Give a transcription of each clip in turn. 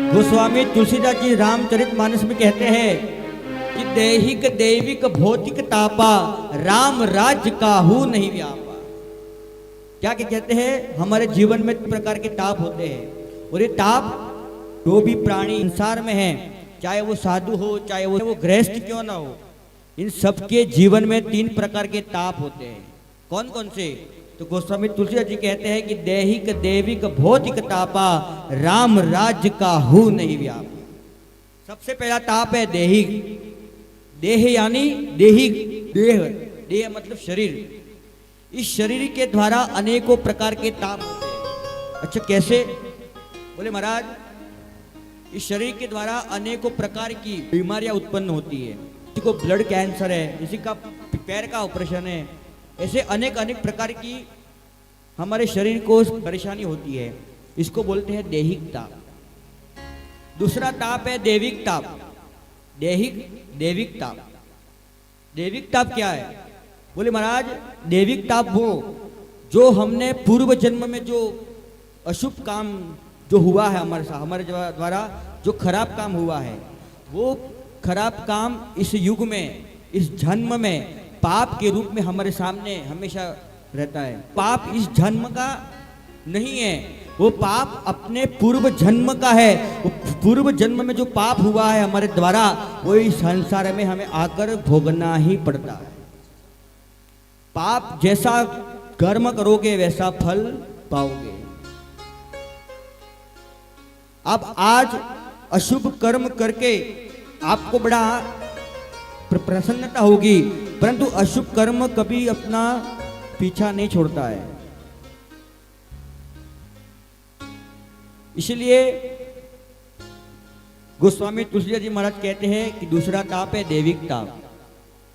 गोस्वामी तुलसीदास जी रामचरितमानस में कहते हैं कि देहिक दैविक भौतिक तापा राम राज्य काहू नहीं व्यापा। क्या क्या कहते हैं? हमारे जीवन में प्रकार के ताप होते हैं और ये ताप जो भी प्राणी संसार में है, चाहे वो साधु हो चाहे वो गृहस्थ क्यों ना हो, इन सबके जीवन में 3 प्रकार के ताप होते हैं। कौन कौन से? तो गोस्वामी तुलसीदास जी कहते हैं कि देहिक दैविक भौतिक तापा राम राज्य काहू नहीं व्याप। सबसे पहला ताप है देहिक। देह यानी देहिक, देह मतलब शरीर। इस शरीर के द्वारा अनेकों प्रकार के ताप होते हैं। अच्छा, कैसे? बोले महाराज, इस शरीर के द्वारा अनेकों प्रकार की बीमारियां उत्पन्न होती है। किसी को ब्लड कैंसर है, किसी का पैर का ऑपरेशन है, ऐसे अनेक प्रकार की हमारे शरीर को परेशानी होती है। इसको बोलते हैं देहिक ताप। दूसरा ताप है दैविक ताप। दैविक ताप। दैविक ताप क्या है? बोले महाराज, दैविक ताप वो जो हमने पूर्व जन्म में जो अशुभ काम जो हुआ है हमारे द्वारा जो खराब काम हुआ है, वो खराब काम इस युग में, इस जन्म में पाप के रूप में हमारे सामने हमेशा रहता है। पाप इस जन्म का नहीं है, वो पाप अपने पूर्व जन्म का है। वो पूर्व जन्म में जो पाप हुआ है हमारे द्वारा, वो इस संसार में हमें आकर भोगना ही पड़ता है। पाप जैसा कर्म करोगे वैसा फल पाओगे। अब आज अशुभ कर्म करके आपको बड़ा प्रसन्नता होगी, परंतु अशुभ कर्म कभी अपना पीछा नहीं छोड़ता है। इसलिए गोस्वामी तुलसीदास जी महाराज कहते हैं कि दूसरा ताप है दैविक ताप।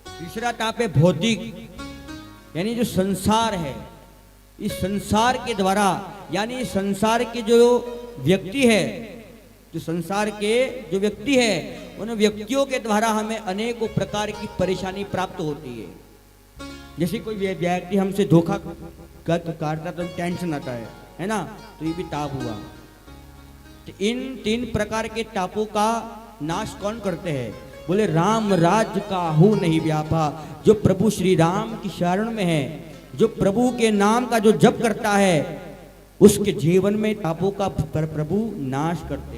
तीसरा ताप है भौतिक, यानी जो संसार है, इस संसार के द्वारा, यानी संसार के जो व्यक्ति है, जो संसार के जो व्यक्ति है, उन व्यक्तियों के द्वारा हमें अनेकों प्रकार की परेशानी प्राप्त होती है। जैसे कोई व्यक्ति हमसे धोखा काटता तो टेंशन आता है ना, तो ये भी ताप हुआ। तो इन 3 प्रकार के तापों का नाश कौन करते हैं? बोले राम राज्य काहू नहीं व्यापा। जो प्रभु श्री राम की शरण में है, जो प्रभु के नाम का जो जप करता है, उसके जीवन में तापों का प्रभु नाश करते हैं।